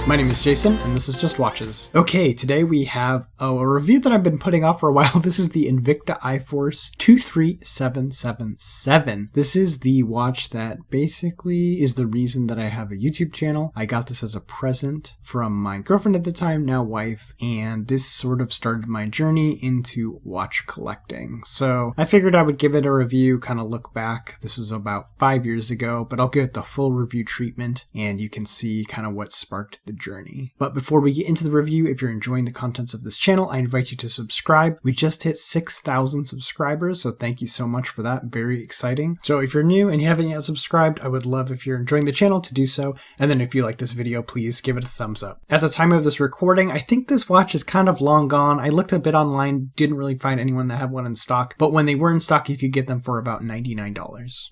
My name is Jason, and this is Just Watches. Okay, today we have a review that I've been putting off for a while. This is the Invicta iForce 23777. This is the watch that basically is the reason that I have a YouTube channel. I got this as a present from my girlfriend at the time, now wife, and this sort of started my journey into watch collecting. So I figured I would give it a review, kind of look back. This was about 5 years ago, but I'll give it the full review treatment, and you can see kind of what sparked the journey. But before we get into the review, if you're enjoying the contents of this channel, I invite you to subscribe. We just hit 6,000 subscribers, so thank you so much for that. Very exciting. So if you're new and you haven't yet subscribed, I would love if you're enjoying the channel to do so. And then if you like this video, please give it a thumbs up. At the time of this recording, I think this watch is kind of long gone. I looked a bit online, didn't really find anyone that had one in stock, but when they were in stock, you could get them for about $99.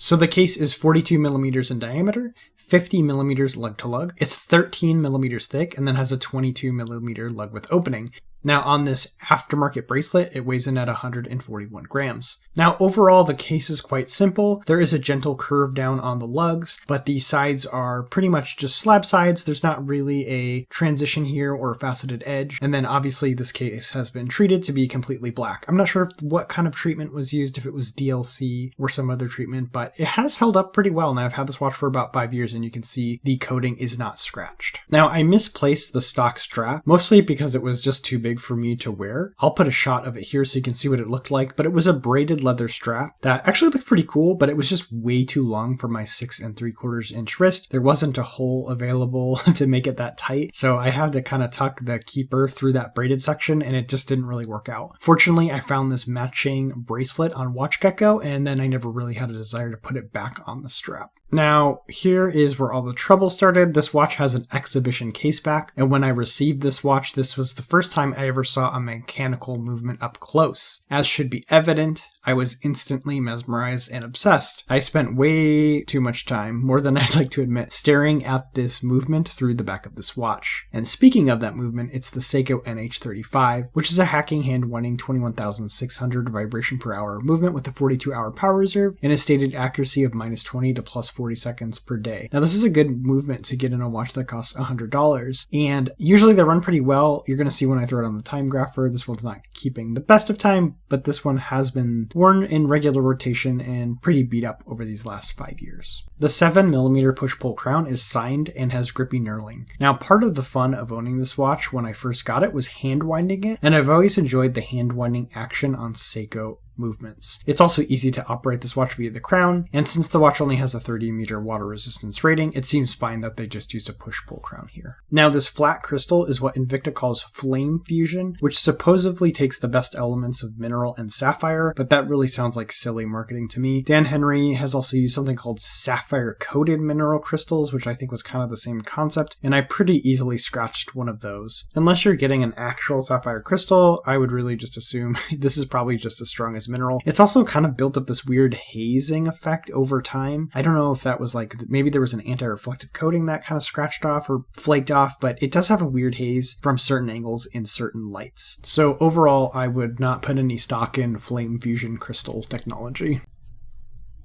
So the case is 42 millimeters in diameter, 50 millimeters lug to lug. It's 13 millimeters thick and then has a 22 millimeter lug width opening. Now on this aftermarket bracelet, it weighs in at 141 grams. Now overall, the case is quite simple. There is a gentle curve down on the lugs, but the sides are pretty much just slab sides. There's not really a transition here or a faceted edge. And then obviously this case has been treated to be completely black. I'm not sure what kind of treatment was used, if it was DLC or some other treatment, but it has held up pretty well. Now I've had this watch for about 5 years and you can see the coating is not scratched. Now I misplaced the stock strap, mostly because it was just too big for me to wear. I'll put a shot of it here so you can see what it looked like, but it was a braided leather strap that actually looked pretty cool, but it was just way too long for my 6 3/4 inch wrist. There wasn't a hole available to make it that tight, so I had to kind of tuck the keeper through that braided section, and it just didn't really work out. Fortunately, I found this matching bracelet on WatchGecko, and then I never really had a desire to put it back on the strap. Now, here is where all the trouble started. This watch has an exhibition case back, and when I received this watch, this was the first time I ever saw a mechanical movement up close. As should be evident, I was instantly mesmerized and obsessed. I spent way too much time, more than I'd like to admit, staring at this movement through the back of this watch. And speaking of that movement, it's the Seiko NH35, which is a hacking hand-winding 21,600 vibration per hour movement with a 42-hour power reserve and a stated accuracy of -20 to +40 seconds per day. Now this is a good movement to get in a watch that costs $100, and usually they run pretty well. You're going to see when I throw it on the time grapher, this one's not keeping the best of time, but this one has been worn in regular rotation and pretty beat up over these last 5 years. The 7mm push-pull crown is signed and has grippy knurling. Now part of the fun of owning this watch when I first got it was hand-winding it, and I've always enjoyed the hand-winding action on Seiko movements. It's also easy to operate this watch via the crown, and since the watch only has a 30-meter water resistance rating, it seems fine that they just used a push-pull crown here. Now this flat crystal is what Invicta calls flame fusion, which supposedly takes the best elements of mineral and sapphire, but that really sounds like silly marketing to me. Dan Henry has also used something called sapphire-coated mineral crystals, which I think was kind of the same concept, and I pretty easily scratched one of those. Unless you're getting an actual sapphire crystal, I would really just assume this is probably just as strong as mineral. It's also kind of built up this weird hazing effect over time. I don't know if that was like, maybe there was an anti-reflective coating that kind of scratched off or flaked off, but it does have a weird haze from certain angles in certain lights. So overall, I would not put any stock in flame fusion crystal technology.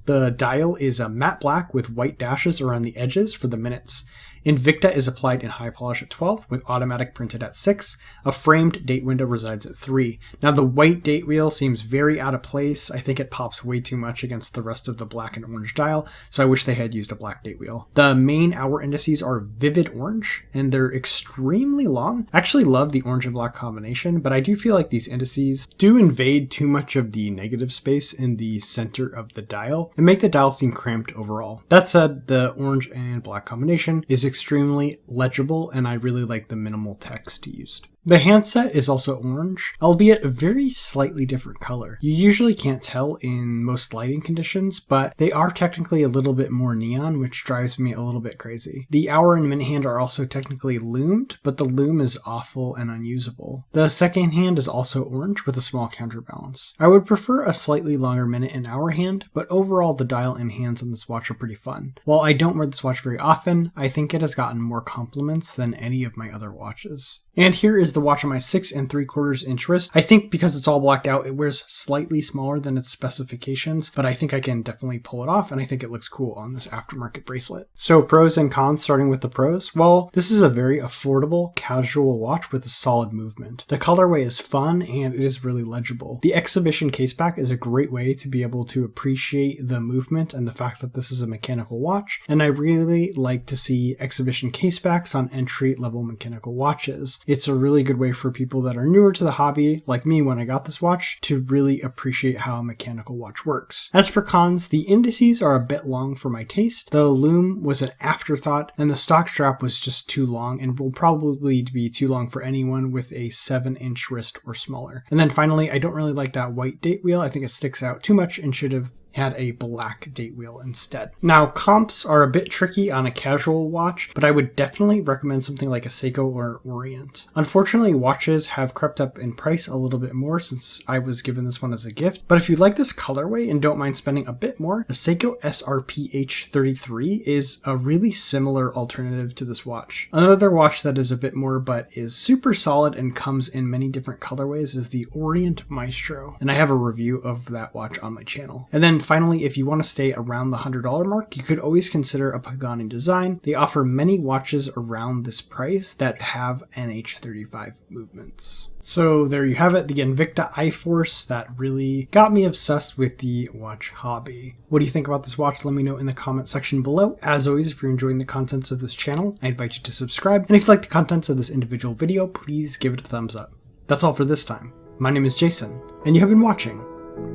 The dial is a matte black with white dashes around the edges for the minutes. Invicta is applied in high polish at 12 with automatic printed at 6. A framed date window resides at 3. Now the white date wheel seems very out of place. I think it pops way too much against the rest of the black and orange dial, so I wish they had used a black date wheel. The main hour indices are vivid orange, and they're extremely long. I actually love the orange and black combination, but I do feel like these indices do invade too much of the negative space in the center of the dial and make the dial seem cramped overall. That said, the orange and black combination is extremely legible, and I really like the minimal text used. The handset is also orange, albeit a very slightly different color. You usually can't tell in most lighting conditions, but they are technically a little bit more neon, which drives me a little bit crazy. The hour and minute hand are also technically loomed, but the loom is awful and unusable. The second hand is also orange with a small counterbalance. I would prefer a slightly longer minute and hour hand, but overall the dial and hands on this watch are pretty fun. While I don't wear this watch very often, I think it has gotten more compliments than any of my other watches. And here is the watch on my 6 3/4 inch wrist. I think because it's all blacked out, it wears slightly smaller than its specifications, but I think I can definitely pull it off, and I think it looks cool on this aftermarket bracelet. So pros and cons, starting with the pros. Well, this is a very affordable, casual watch with a solid movement. The colorway is fun, and it is really legible. The exhibition caseback is a great way to be able to appreciate the movement and the fact that this is a mechanical watch, and I really like to see exhibition casebacks on entry-level mechanical watches. It's a really good way for people that are newer to the hobby, like me when I got this watch, to really appreciate how a mechanical watch works. As for cons, the indices are a bit long for my taste. The loom was an afterthought, and the stock strap was just too long and will probably be too long for anyone with a 7-inch wrist or smaller. And then finally, I don't really like that white date wheel. I think it sticks out too much and should have had a black date wheel instead. Now, comps are a bit tricky on a casual watch, but I would definitely recommend something like a Seiko or Orient. Unfortunately, watches have crept up in price a little bit more since I was given this one as a gift, but if you like this colorway and don't mind spending a bit more, a Seiko SRPH33 is a really similar alternative to this watch. Another watch that is a bit more but is super solid and comes in many different colorways is the Orient Maestro, and I have a review of that watch on my channel. And then finally, if you want to stay around the $100 mark, you could always consider a Pagani design. They offer many watches around this price that have NH35 movements. So there you have it, the Invicta iForce that really got me obsessed with the watch hobby. What do you think about this watch? Let me know in the comment section below. As always, if you're enjoying the contents of this channel, I invite you to subscribe. And if you like the contents of this individual video, please give it a thumbs up. That's all for this time. My name is Jason, and you have been watching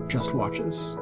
Just Watches.